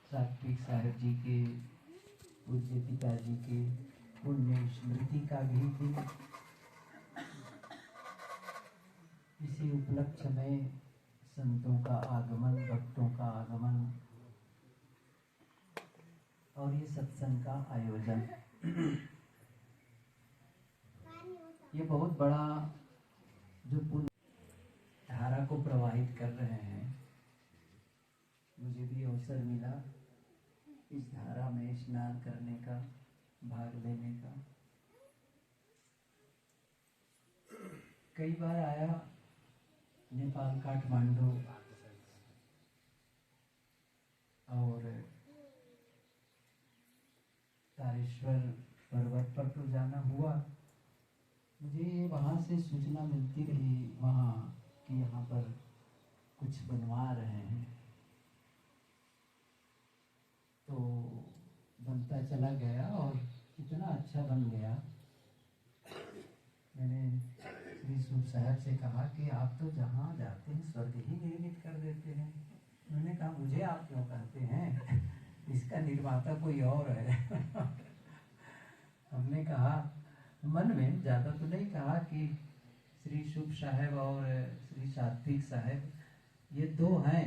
सात्विक साहब जी के पूज्य पिताजी के पुण्य स्मृति का भी दिन। इसी उपलक्ष्य में संतों का आगमन, भक्तों का आगमन और ये सत्संग का आयोजन, ये बहुत बड़ा जो पुण्य धारा को प्रवाहित कर रहे हैं। मुझे भी अवसर मिला इस धारा में स्नान करने का, भाग लेने का। कई बार आया नेपाल काठमांडू और तारेश्वर पर्वत पर तो जाना हुआ। मुझे वहाँ से सूचना मिलती रही वहाँ कि यहाँ पर कुछ बनवा रहे हैं, तो बनता चला गया और इतना अच्छा बन गया। मैंने श्री सूप साहब से कहा कि आप तो जहाँ जाते हैं स्वर्ग ही निर्मित कर देते हैं। उन्होंने कहा मुझे आप क्यों कहते हैं, इसका निर्माता कोई और है। हमने कहा मन में, ज़्यादा तो नहीं कहा, कि श्री शुभ साहब और श्री सात्विक साहब ये दो हैं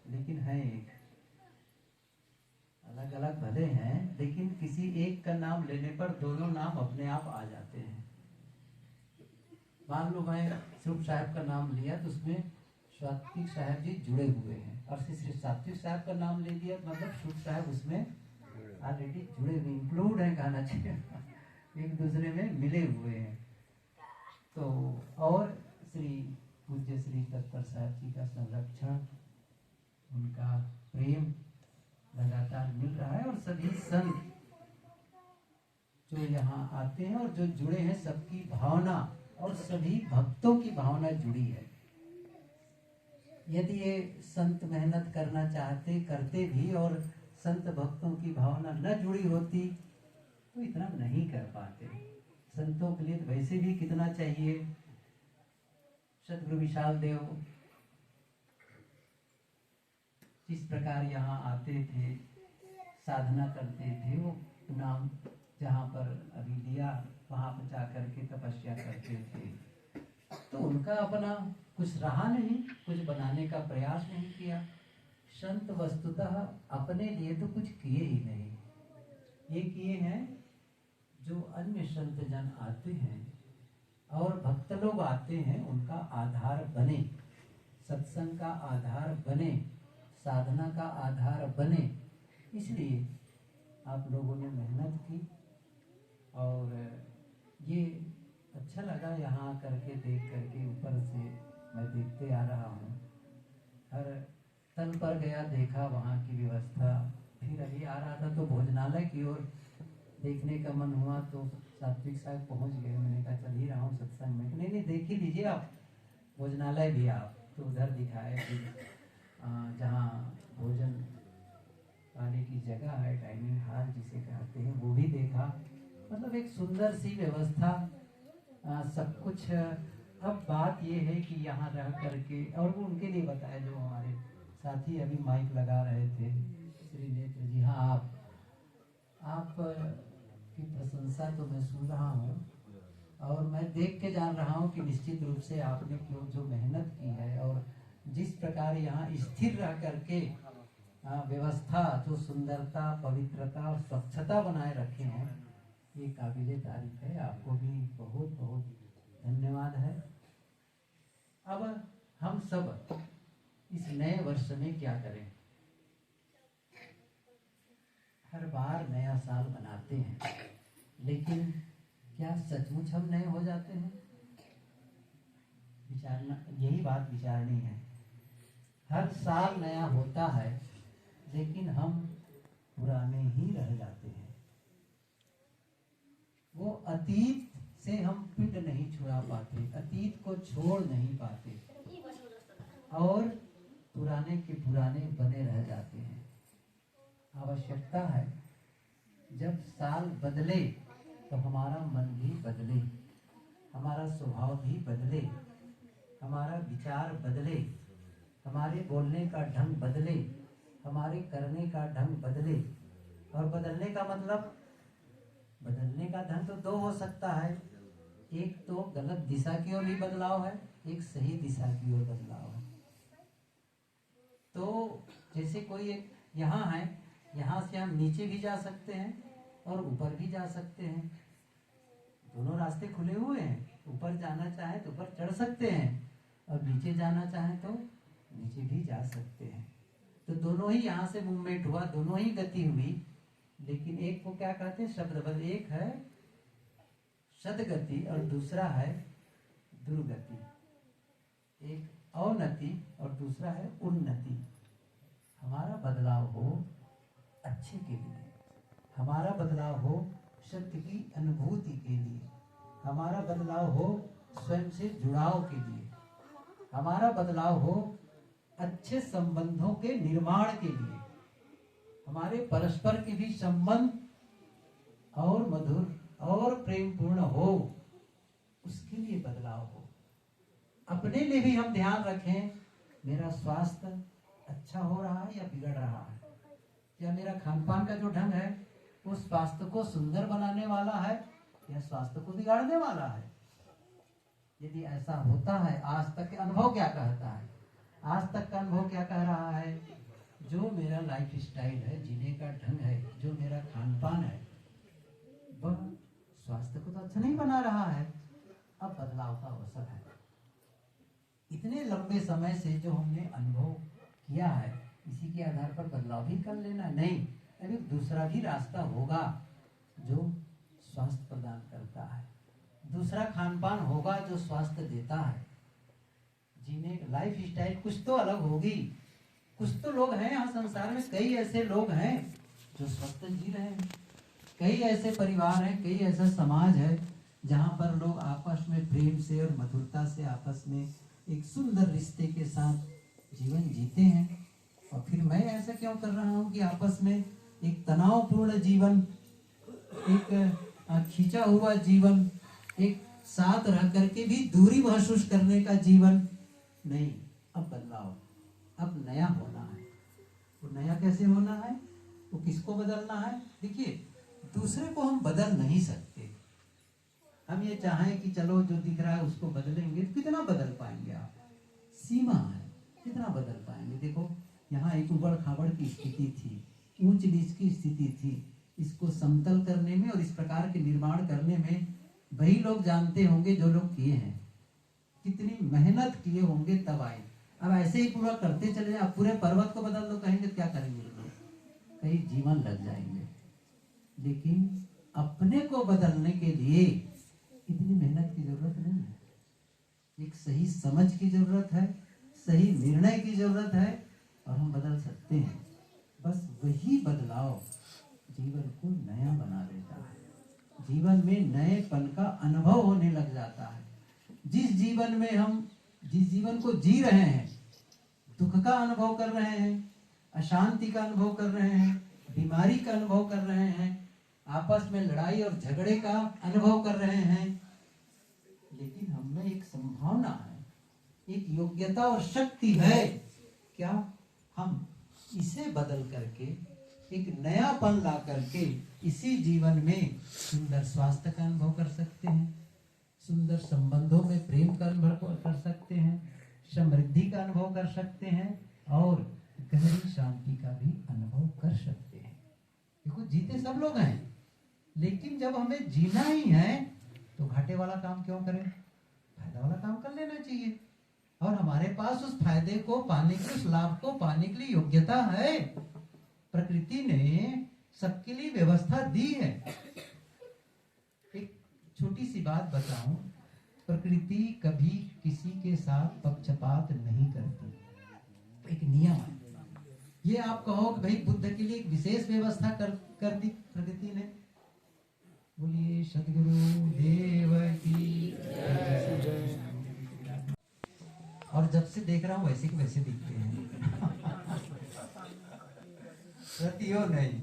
लेकिन हैं एक। अलग अलग भले हैं लेकिन किसी एक का नाम लेने पर दोनों नाम अपने आप आ जाते हैं। मान लो मैं शुभ साहब का नाम लिया तो उसमें सात्विक साहब जी जुड़े हुए हैं, और श्री सात्विक साहब का नाम ले दिया मतलब शुभ साहब उसमें ऑलरेडी जुड़े हुए, इंक्लूड है कहना चाहिए, एक दूसरे में मिले हुए हैं। तो और श्री पूज्य श्री तत्पर साहब जी का संरक्षण, उनका प्रेम लगातार मिल रहा है, और सभी संत जो यहाँ आते हैं और जो जुड़े हैं, सबकी भावना और सभी भक्तों की भावना जुड़ी है। यदि ये संत मेहनत करना चाहते, करते भी, और संत भक्तों की भावना न जुड़ी होती तो इतना नहीं कर पाते। संतों के लिए तो वैसे भी कितना चाहिए। सद्गुरु विशाल देव जिस प्रकार यहाँ आते थे, साधना करते थे, वो नाम जहाँ पर अभी लिया वहाँ पर जा करके तपस्या करते थे, तो उनका अपना कुछ रहा नहीं, कुछ बनाने का प्रयास नहीं किया। संत वस्तुतः अपने लिए तो कुछ किए ही नहीं। ये किए हैं जो अन्य संत जन आते हैं और भक्त लोग आते हैं, उनका आधार बने, सत्संग का आधार बने, साधना का आधार बने। इसलिए आप लोगों ने मेहनत की और ये अच्छा लगा यहाँ करके, देख करके। ऊपर से मैं देखते आ रहा हूँ, हर तल पर गया, देखा वहाँ की व्यवस्था। फिर अभी आ रहा था तो भोजनालय की ओर देखने का मन हुआ, तो सात्विक साहब पहुँच गए। मैंने कहा चल ही रहा हूँ सत्संग में। नहीं देख ही लीजिए आप, भोजनालय भी आप तो उधर दिखाए, जहाँ भोजन पाने की जगह है, डाइनिंग हॉल जिसे कहते हैं, वो भी देखा। मतलब एक सुंदर सी व्यवस्था, सब कुछ। अब बात ये है कि यहाँ रह करके, और वो उनके लिए बताया जो हमारे साथी अभी माइक लगा रहे थे, श्री नेत्र जी। हाँ, आप की प्रशंसा तो मैं सुन रहा हूँ और मैं देख के जान रहा हूँ कि निश्चित रूप से आपने जो मेहनत की है और जिस प्रकार यहाँ स्थिर रह करके व्यवस्था, जो सुंदरता, पवित्रता और स्वच्छता बनाए रखे हैं, ये काबिले तारीफ है। आपको भी बहुत बहुत धन्यवाद है। अब हम सब इस नए वर्ष में क्या करें? हर बार नया साल मनाते हैं, लेकिन क्या सचमुच हम नए हो जाते हैं? विचारना, यही बात विचारनी है। हर साल नया होता है, लेकिन हम पुराने ही रह जाते हैं। वो अतीत से हम पिंड नहीं छुड़ा पाते, अतीत को छोड़ नहीं पाते और पुराने के पुराने बने रह जाते हैं। आवश्यकता है जब साल बदले तो हमारा मन भी बदले, हमारा स्वभाव भी बदले, हमारा विचार बदले, हमारे बोलने का ढंग बदले, हमारे करने का ढंग बदले। और बदलने का मतलब, बदलने का ढंग तो दो हो सकता है, एक तो गलत दिशा की ओर भी बदलाव है, एक सही दिशा की ओर बदलाव है। तो जैसे कोई एक यहाँ है, यहाँ से हम नीचे भी जा सकते हैं और ऊपर भी जा सकते हैं, दोनों रास्ते खुले हुए हैं। ऊपर जाना चाहे तो ऊपर चढ़ सकते हैं और नीचे जाना चाहे तो नीचे भी जा सकते हैं। तो दोनों ही यहाँ से मूवमेंट हुआ, दोनों ही गति हुई, लेकिन एक को क्या कहते हैं? शब्द बदल। एक है सदगति और दूसरा है दुर्गति। एक अवनति और दूसरा है उन्नति। हमारा बदलाव हो अच्छे के लिए, हमारा बदलाव हो सत्य की अनुभूति के लिए, हमारा बदलाव हो स्वयं से जुड़ाव के लिए, हमारा बदलाव हो अच्छे संबंधों के निर्माण के लिए, हमारे परस्पर के भी संबंध और मधुर और प्रेम पूर्ण हो, उसके लिए बदलाव हो। अपने लिए भी हम ध्यान रखें, मेरा स्वास्थ्य अच्छा हो रहा है या बिगड़ रहा है, या मेरा खान पान का जो ढंग है वो स्वास्थ्य को सुंदर बनाने वाला है या स्वास्थ्य को बिगाड़ने वाला है। यदि ऐसा होता है, आज तक के अनुभव क्या कहता है? आज तक का अनुभव क्या कह रहा है? जो मेरा लाइफ स्टाइल है, जीने का ढंग है, जो मेरा खान पान है, वह स्वास्थ्य को तो अच्छा नहीं बना रहा है। अब बदलाव का अवसर है। इतने लंबे समय से जो हमने अनुभव किया है, इसी के आधार पर बदलाव भी कर लेना नहीं, अभी दूसरा भी रास्ता होगा जो स्वास्थ्य प्रदान करता है, दूसरा खान पान होगा जो स्वास्थ्य देता है। जीने लाइफ स्टाइल कुछ तो अलग होगी। कुछ तो लोग हैं यहाँ संसार में, कई ऐसे लोग हैं जो स्वस्थ जी रहे हैं, कई ऐसे परिवार हैं, कई ऐसा समाज है जहाँ पर लोग आपस में प्रेम से और मधुरता से आपस में एक सुंदर रिश्ते के साथ जीवन जीते हैं। और फिर मैं ऐसा क्यों कर रहा हूँ कि आपस में एक तनावपूर्ण जीवन, एक खींचा हुआ जीवन, एक साथ रह करके भी दूरी महसूस करने का जीवन नहीं। अब बदलाव, अब नया होना है। वो नया कैसे होना है? वो किसको बदलना है? देखिए, दूसरे को हम बदल नहीं सकते। हम ये चाहें कि चलो जो दिख रहा है उसको बदलेंगे, तो कितना बदल पाएंगे आप? सीमा है, कितना बदल पाएंगे? देखो, यहाँ एक उबड़ खाबड़ की स्थिति थी, ऊंच नीच की स्थिति थी। इसको समतल करने में और इस प्रकार के निर्माण करने में वही लोग जानते होंगे जो लोग किए हैं, कितनी मेहनत किए होंगे तब आए। अब ऐसे ही पूरा करते चले जाए, पूरे पर्वत को बदल दो, कहेंगे क्या करेंगे लोग? कई जीवन लग जाएंगे। लेकिन अपने को बदलने के लिए इतनी मेहनत की जरूरत नहीं है। एक सही समझ की जरूरत है, सही निर्णय की जरूरत है, और हम बदल सकते हैं। बस वही बदलाव जीवन को नया बना देता है। जीवन में नएपन का अनुभव होने लग जाता है। जिस जीवन में हम जिस जीवन को जी रहे हैं, दुख का अनुभव कर रहे हैं, अशांति का अनुभव कर रहे हैं, बीमारी का अनुभव कर रहे हैं, आपस में लड़ाई और झगड़े का अनुभव कर रहे हैं, लेकिन हमें एक संभावना है, एक योग्यता और शक्ति है। क्या हम इसे बदल करके एक नयापन ला करके इसी जीवन में सुंदर स्वास्थ्य का अनुभव कर सकते हैं, सुंदर संबंधों में प्रेम का अनुभव कर सकते हैं, समृद्धि का अनुभव कर सकते हैं और गहरी शांति का भी अनुभव कर सकते हैं। देखो, जीते सब लोग हैं, लेकिन जब हमें जीना ही है तो घाटे वाला काम क्यों करें? फायदा वाला काम कर लेना चाहिए। और हमारे पास उस फायदे को पाने के, उस लाभ को पाने के लिए योग्यता है। प्रकृति ने सबके लिए व्यवस्था दी है। एक छोटी सी बात बताऊं, प्रकृति कभी किसी के साथ पक्षपात नहीं करती, एक नियम है। ये आप कहो कि भाई बुद्ध के लिए एक विशेष व्यवस्था कर दी प्रकृति ने। बोलिए सदगुरु देव की जय। और जब से देख रहा हूँ वैसे के वैसे दिखते हैं। रतियों नहीं,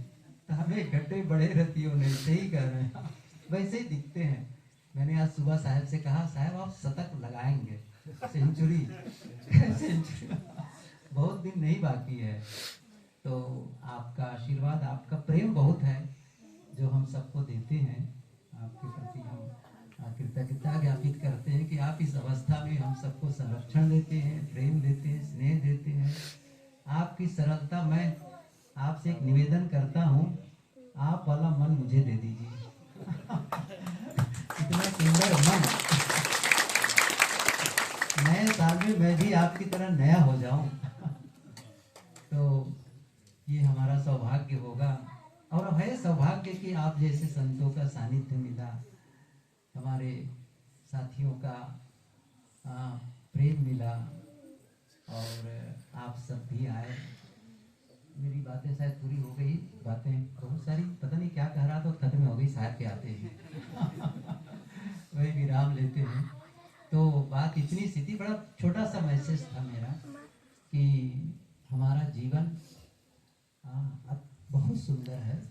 हमें घटे बड़े रतियों नहीं, सही कह रहे हैं, वैसे ही दिखते हैं। मैंने आज सुबह साहब से कहा, साहब आप शतक लगाएंगे, सेंचुरी सेंचुरी बहुत दिन नहीं बाकी है। तो आपका आशीर्वाद, आपका प्रेम बहुत है जो हम सबको देते हैं। आपके प्रति हम कृतज्ञता ज्ञापित करते हैं कि आप इस अवस्था में हम सबको संरक्षण देते हैं, प्रेम देते हैं, स्नेह देते हैं। आपकी सरलता, मैं आपसे एक निवेदन करता हूँ, आप वाला मन मुझे दे दीजिए। इतना सुंदर मन, नए साल में मैं भी आपकी तरह नया हो जाऊं। तो ये हमारा सौभाग्य होगा, और है सौभाग्य कि आप जैसे संतों का सानिध्य मिला, हमारे साथियों का प्रेम मिला, और आप सब भी आए। मेरी बातें शायद पूरी हो गई, बातें बहुत सारी, पता नहीं क्या कह रहा था, खत्म हो गई, साहब के आते हैं। वही विराम लेते हैं। तो बात इतनी सी थी, बड़ा छोटा सा मैसेज था मेरा कि हमारा जीवन बहुत सुंदर है,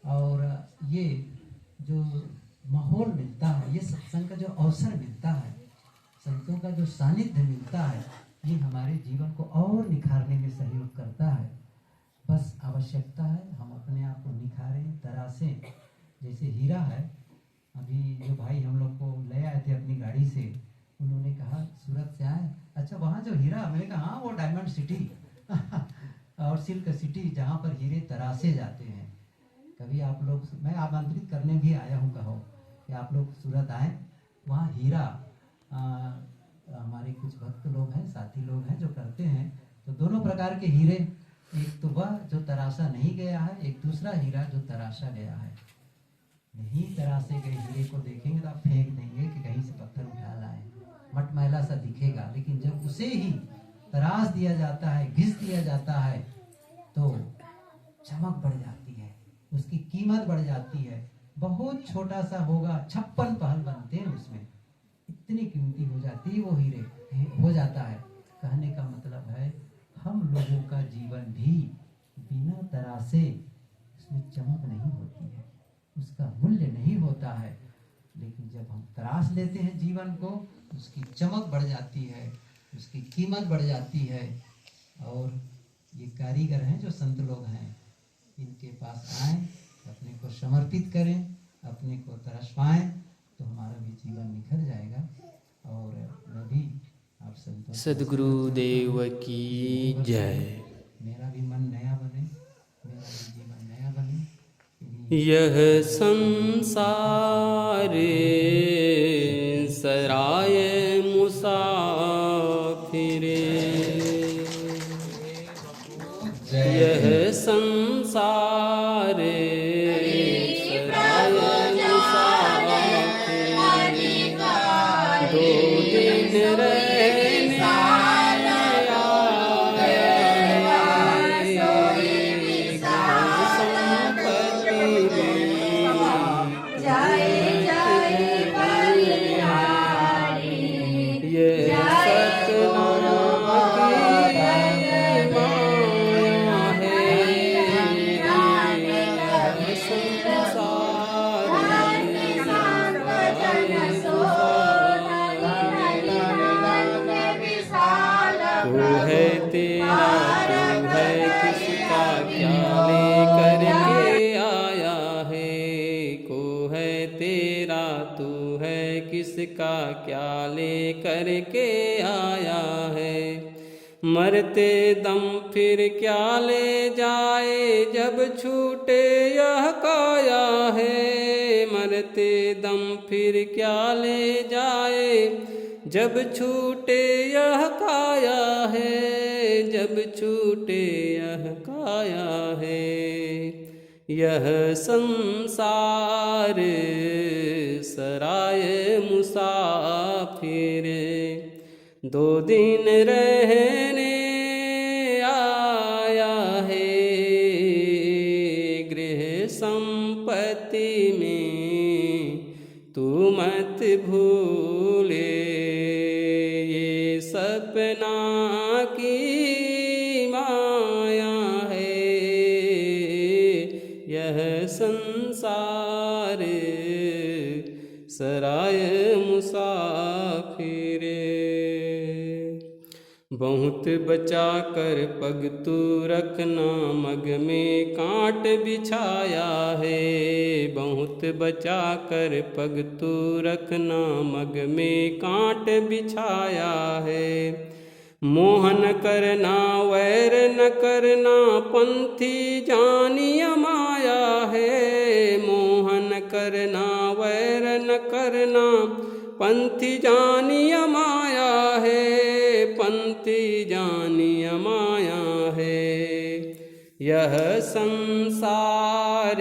और ये जो माहौल मिलता है, ये सत्संग का जो अवसर मिलता है, संतों का जो सानिध्य मिलता है, ये हमारे जीवन को और निखारने में सहयोग करता है। बस आवश्यकता है हम अपने आप को निखारें, तरासें। जैसे हीरा है, अभी जो भाई हम लोग को ले आए थे अपनी गाड़ी से, उन्होंने कहा सूरत से आए, अच्छा वहाँ जो हीरा, मैंने कहा हाँ वो डायमंड सिटी और सिल्क सिटी, जहाँ पर हीरे तरासे जाते हैं। कभी आप लोग, मैं आमंत्रित करने भी आया हूँ, कहो कि आप लोग सूरत आए, वहाँ हीरा हमारे कुछ भक्त लोग हैं, साथी लोग हैं जो करते हैं। तो दोनों प्रकार के हीरे, एक तो वह जो तराशा नहीं गया है, एक दूसरा हीरा जो तराशा गया है। नहीं तराशे गए हीरे को देखेंगे तो आप फेंक देंगे कि कहीं से पत्थर उठा लाए, मटमैला सा दिखेगा। लेकिन जब उसे ही तराश दिया जाता है, घिस दिया जाता है, तो चमक बढ़ जाती है, उसकी कीमत बढ़ जाती है। बहुत छोटा सा होगा, 56 पहल बनते हैं उसमें, इतनी कीमती हो जाती है वो हीरे, हो जाता है। कहने का मतलब है हम लोगों का जीवन भी बिना तरासे उसमें चमक नहीं होती है, उसका मूल्य नहीं होता है। लेकिन जब हम तराश लेते हैं जीवन को, उसकी चमक बढ़ जाती है, उसकी कीमत बढ़ जाती है। और ये कारीगर हैं जो संत लोग हैं, इनके पास आएं, अपने को समर्पित करें, अपने को तरसवाएं, तो हमारा भी जीवन निखर जाएगा। और मैं भी आप संतों, सद्गुरु देव की जय। मेरा भी मन नया बने, मेरा भी जीवन नया बने। यह संसार सराय मुसाफिरे, यह संसार सराय मुसाफिरे, दो दिन रहने आया संपत्ति ये सतनाम की माया है, संसार तू है तेरा, तू है किसका क्या लेकर के आया है, को है तेरा, तू है किसका क्या लेकर के आया है। मरते दम फिर क्या ले जाए, जब छूटे यह काया है, मरते दम फिर क्या ले जाए, जब छूटे यह काया है, जब छूटे यह काया है। यह संसार सराय मुसाफिर। 2 दिन रहने आया है, गृह संपत्ति में तू मत भूले। ये सपना की माया है, यह संसार सराय मुसाफिर। बहुत बचा कर पग तू रखना, मग में कांट बिछाया है। बहुत बचा कर पग तू रखना, मग में कांट बिछाया है। मोहन करना वैर न करना, पंथी जानिय माया है। मोहन करना वैर न करना, पंथी जानिय माया है। पंथी जानिय माया है। यह संसार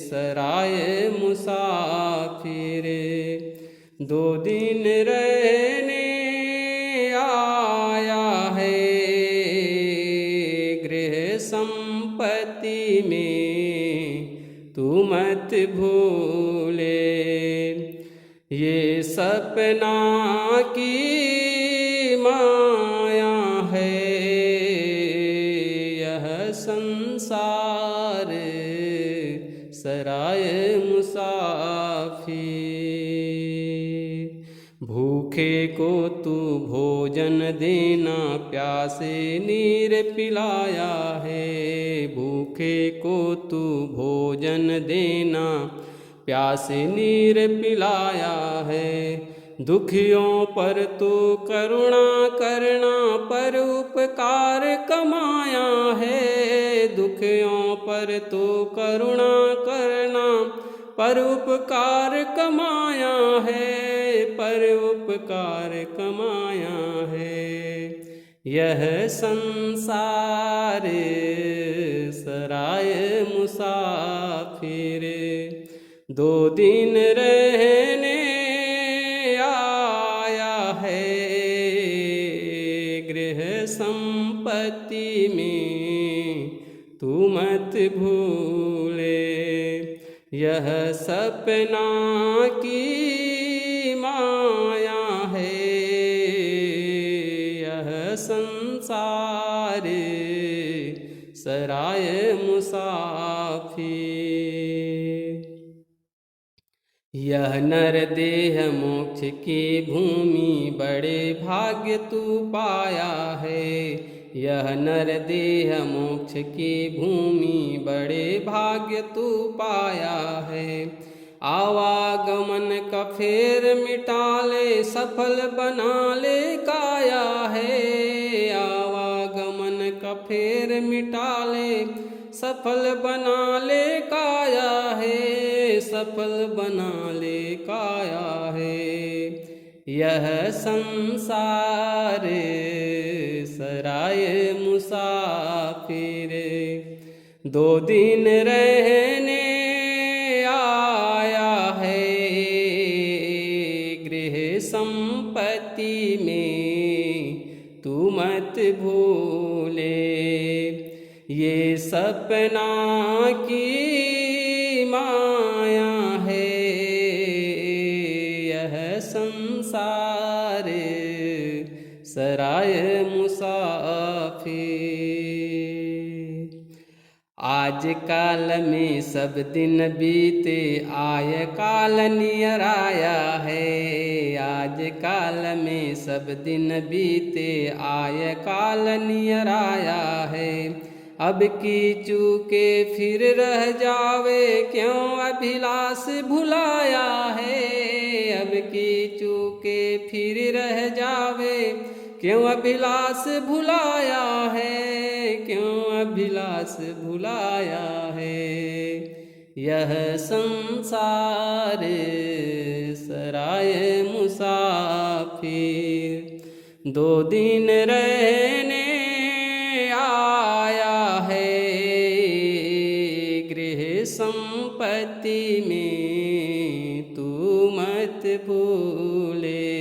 सराय मुसाफिर। 2 दिन रहने आया है, गृह संपत्ति में तू मत भूले। ये सपना की माया है, यह संसार सराय मुसाफिर। भूखे को तू भोजन देना, प्यासे नीर पिलाया है। भूखे को तू भोजन देना, प्यासे नीर पिलाया है। दुखियों पर तू करुणा करना, पर उपकार कमाया है। दुखियों पर तू करुणा करना, पर उपकार कमाया है। पर उपकार कमाया है। यह संसार सराय मुसाफिर। 2 दिन रहने आया है, गृह संपत्ति में तू मत भूले। यह सपना की माया है, यह संसार सराय मुसाफिर। यह नर देह मोक्ष की भूमि, बड़े भाग्य तू पाया है। यह नर देह मोक्ष की भूमि, बड़े भाग्य तू पाया है। आवागमन का फेर मिटा ले, सफल बना ले काया है। आवागमन का फेर मिटा ले, सफल बना ले काया है। सफल बना ले काया है। यह संसार सराय मुसाफिर। 2 दिन रहने आया है, गृह संपत्ति में तू मत भूले। ये सपना की माया है, यह संसार सराय मुसाफिर। आज काल में सब दिन बीते, आय काल नियर आया है। आज काल में सब दिन बीते, आय काल नियर आया है। अब की चूके फिर रह जावे, क्यों अभिलाष भुलाया है। अब की चूके फिर रह जावे, क्यों अभिलाष भुलाया है। क्यों अभिलाष भुलाया है। यह संसार सराय मुसाफिर। 2 दिन रहने आया है, संपत्ति में तू मत भूले।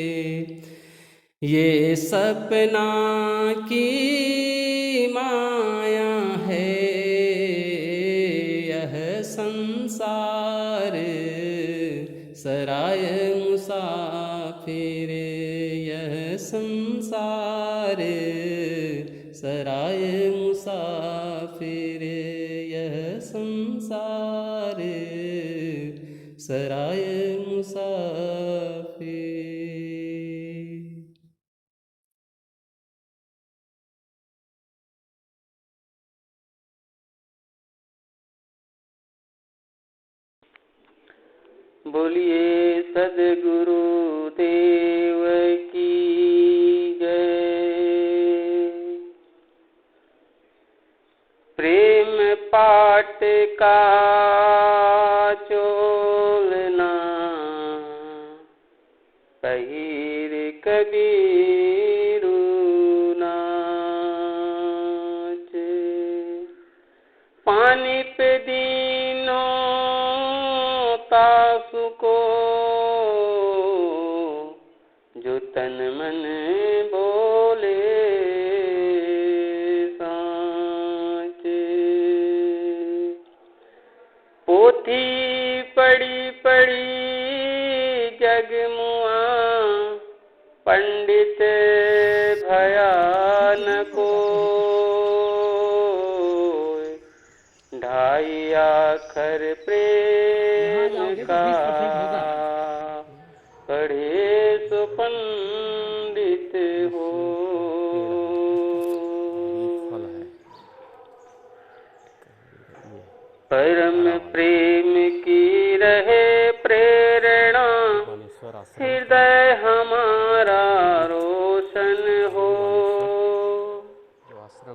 ये सपना की माया है यह संसार सराय मुसाफिर, यह संसार सराय मुसाफिर, यह संसार सराय मुसाफिर। बोलिए सद्गुरु देव की जय। प्रेम पाट का चोलना पहिर कबीरू नाच, पानी पे दीनों तासु को जो तन मन बोले सांच। पोथी पड़ी पड़ी जगमुआ पंडित भया न कोय, ढाई आखर प्रेम का पढ़े सो पंडित हो। परम प्रेम की रहे प्रेरणा, हृदय हमारा रोशन हो।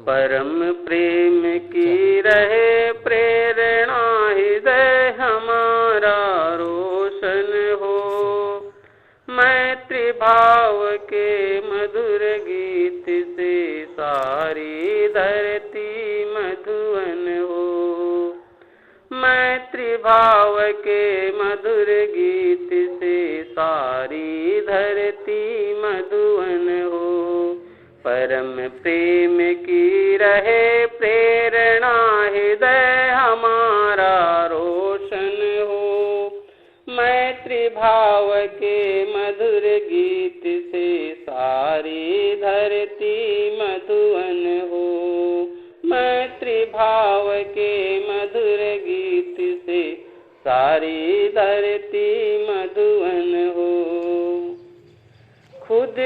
परम प्रेम की रहे प्रेरणा, हृदय हमारा रोशन हो। मैत्री भाव के मधुर गीत से सारी धरती मधुवन हो। मैत्री भाव के मधुर गीत से सारी धरती मधुवन हो। परम प्रेम की रहे प्रेरणा, हृदय हमारा रोशन हो। मैत्री भाव के मधुर गीत से सारी धरती मधुवन हो। मैत्री भाव के मधुर गीत से सारी धरती मधुवन हो। खुद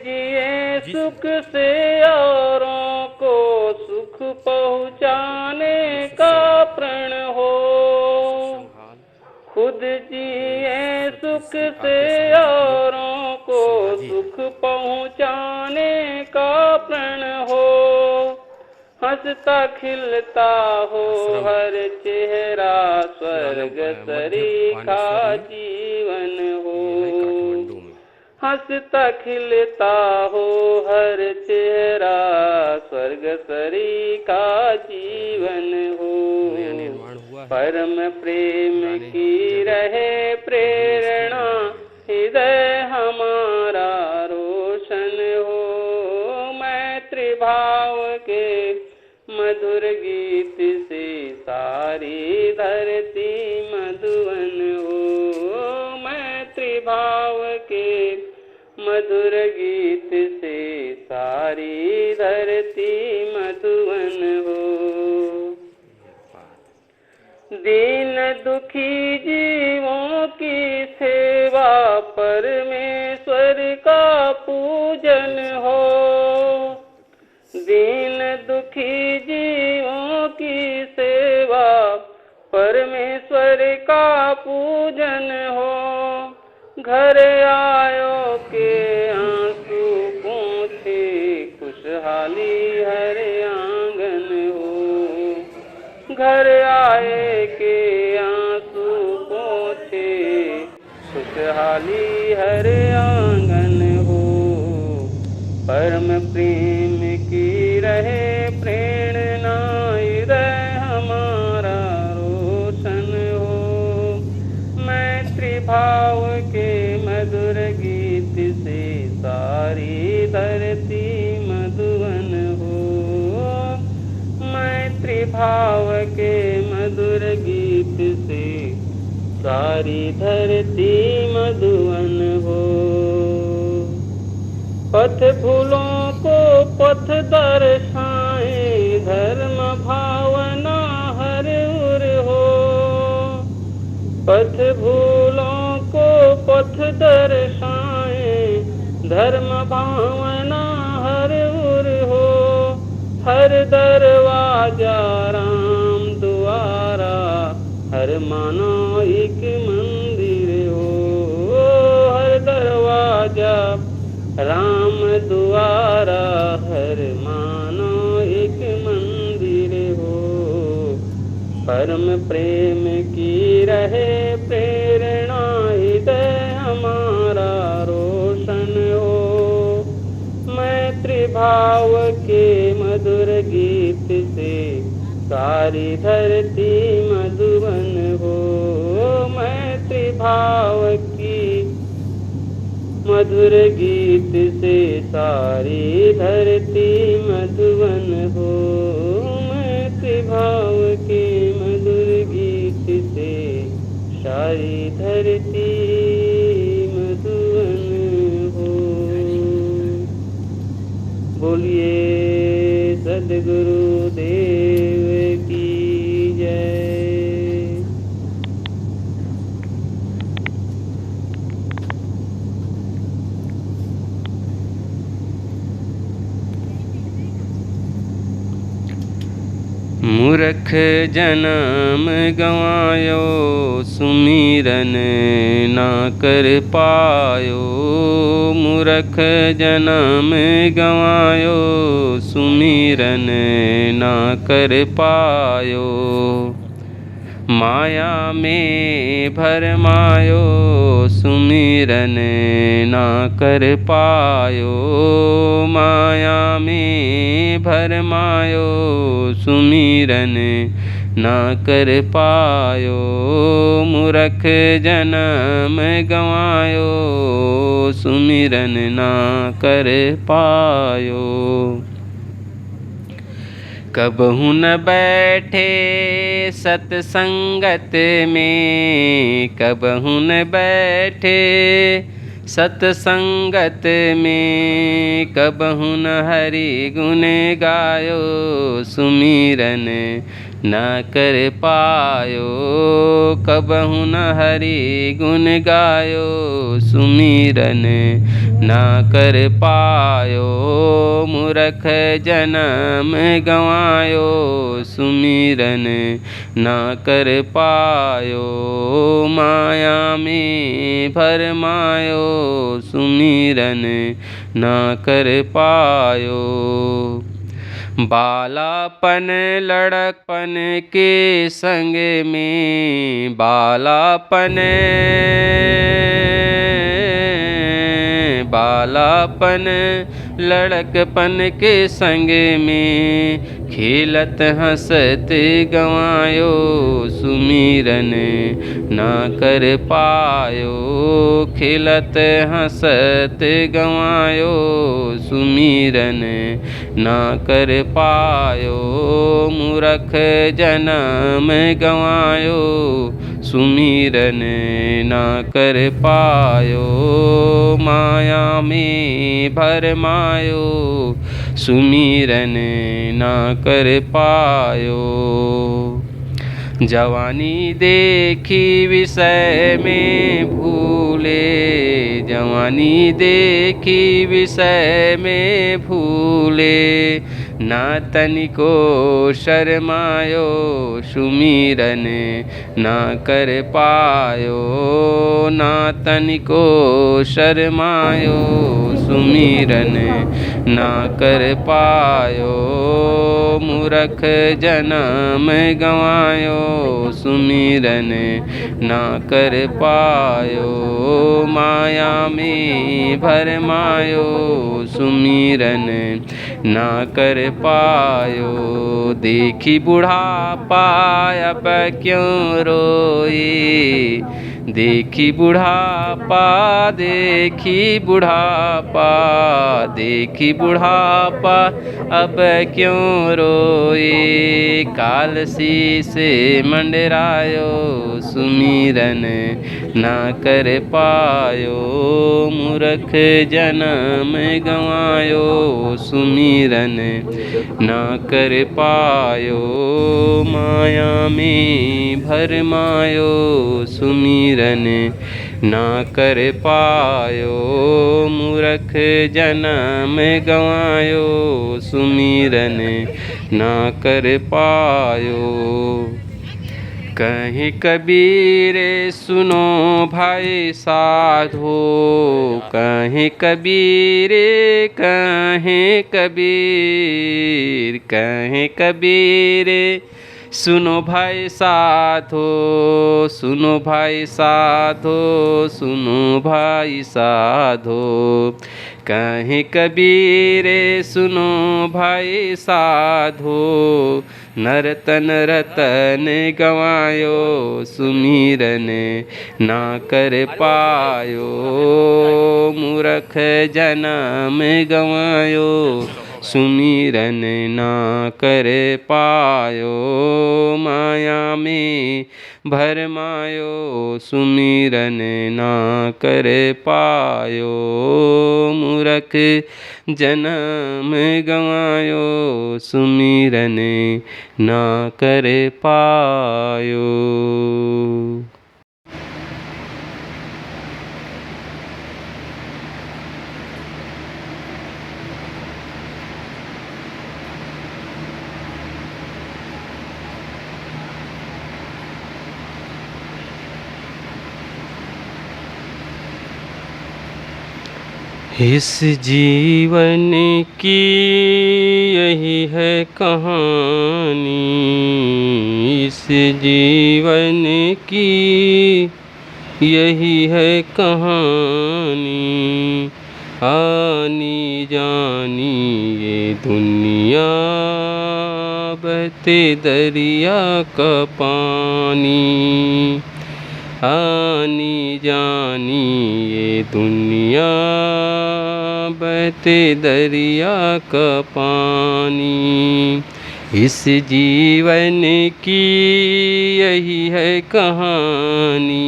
जिए सुख से औरों को सुख पहुँचाने का प्रण हो। खुद जिए सुख से औरों को सुख पहुँचाने का प्रण हो। हंसता खिलता हो हर चेहरा, स्वर्ग सरीखा जीवन हो। हंसता खिलता हो हर चेहरा, स्वर्ग सरीखा जीवन हो। परम प्रेम की रहे प्रेरणा, हृदय हमारा रोशन हो। मैत्री भाव के मधुर गीत से सारी धरती मधुवन हो। मैत्री भाव के मधुर गीत से सारी धरती मधुवन हो। दीन दुखी जीवों की सेवा परमेश्वर का पूजन हो। दीन दुखी जीवों की सेवा परमेश्वर का पूजन हो। घर आयो के आंसू पोंछे, खुशहाली हर आंगन हो। घर आए के आंसू पोंछे, खुशहाली हर आंगन हो। परम प्रेम की रहे प्रेरणा, हृदय हमारा रोशन धरती मधुवन हो। मैत्री भाव के मधुर गीत से सारी धरती मधुवन हो। पथ भूलों को पथ दर्शाए धर्म भावना हर उर हो। पथ भूलों को पथ दर्शाए धर्म भावना हर उर हो। हर दरवाजा राम द्वारा हर मानो एक मंदिर हो। हर दरवाजा राम द्वारा हर मानो एक मंदिर हो। परम प्रेम की रहे प्रेरणा हृदय हमारा रोशन हो। मैत्री भाव के मधुर गीत से सारी धरती मधुवन हो। मैत्री भाव की मधुर गीत से सारी धरती मधुवन हो। मैत्री भाव के मधुर गीत से सारी धरती मधुवन हो। बोलिए सद्गुरु देव की जय। मूर्ख जन्म गवायो सुमिरन ना कर पायो। मूर्ख जन्म गवायो सुमिरन ना कर पायो। माया में भरमायो सुमिरन ना कर पायो। माया में भरमायो सुमिरन ना कर पायो। मूर्ख जन्म गवायो सुमिरन ना कर पायो। कबहु न बैठे सत्संगत में। कबहु न बैठे सत्संगत में। कबहु न हरि गुण गायो सुमिरन न कर पायो। कबहु न हरि गुण गायो सुमिरन न कर पायो। मूर्ख जन्म गवायो सुमिरन न कर पायो। माया में भरमायो सुमिरन न कर पायो। बालापन लड़कपन के संग में। बालापन बालापन लड़कपन के संग में। खेलत हंसत गवायो सुमिरन ना कर पायो। खेलत हंसत गवायो सुमिरन ना कर पायो। मूर्ख जन्म गवायो सुमिरन ना कर पायो। माया में भरमायो सुमिरन ना कर पायो। जवानी देखी विषय में भूले। जवानी देखी विषय में भूले। ना तनिको शर्मायो सुमिरन ना कर पायो। ना तनिको शर्मायो सुमिरन ना कर पायो। मूर्ख जन्म गवायो सुमिरन ना कर पायो। माया में भरमायो सुमिरन ना कर पायो। देखी बुढ़ापा अब क्यों रोए। देखी बुढ़ापा, देखी बुढ़ापा, देखी बुढ़ापा, अब क्यों रोए। कालसी से मंडरायो, सुमिरन ना कर पायो। मूर्ख जन्म गंवायो, सुमिरन ना कर पायो। माया में भरमायो, सुमिरन ना कर पायो। मूर्ख जन्म गंवायो, सुमिरन ना कर पायो। कहीं कबीर सुनो भाई साधो, कहीं कबीर, कहीं कबीर, कहीं कबीर सुनो भाई साधो, सुनो भाई साधो, सुनो भाई साधो। कहीं कबीर सुनो भाई साधो, नरतन रतन गंवायो, सुमिरन ना कर पायो। मूर्ख जन्म गंवायो, सुमिरन ना कर पायो। माया में भरमायो, सुमिरन ना कर पायो। मूर्ख जन्म गंवायो, सुमिरन ना कर पायो। इस जीवन की यही है कहानी, इस जीवन की यही है कहानी। आनी जानी ये दुनिया, बहते दरिया का पानी। आनी जानी ये दुनिया, बहते दरिया का पानी। इस जीवन की यही है कहानी,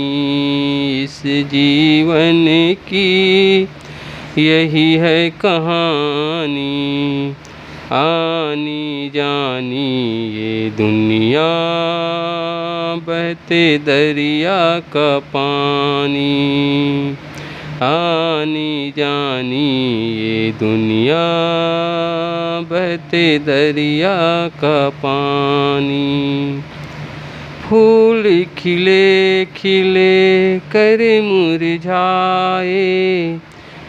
इस जीवन की यही है कहानी। आनी जानी ये दुनिया, बहते दरिया का पानी। आनी जानी ये दुनिया, बहते दरिया का पानी। फूल खिले खिले कर मुरझाए,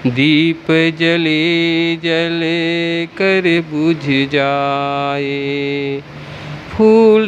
दीप जले जले कर बुझ जाए। फूल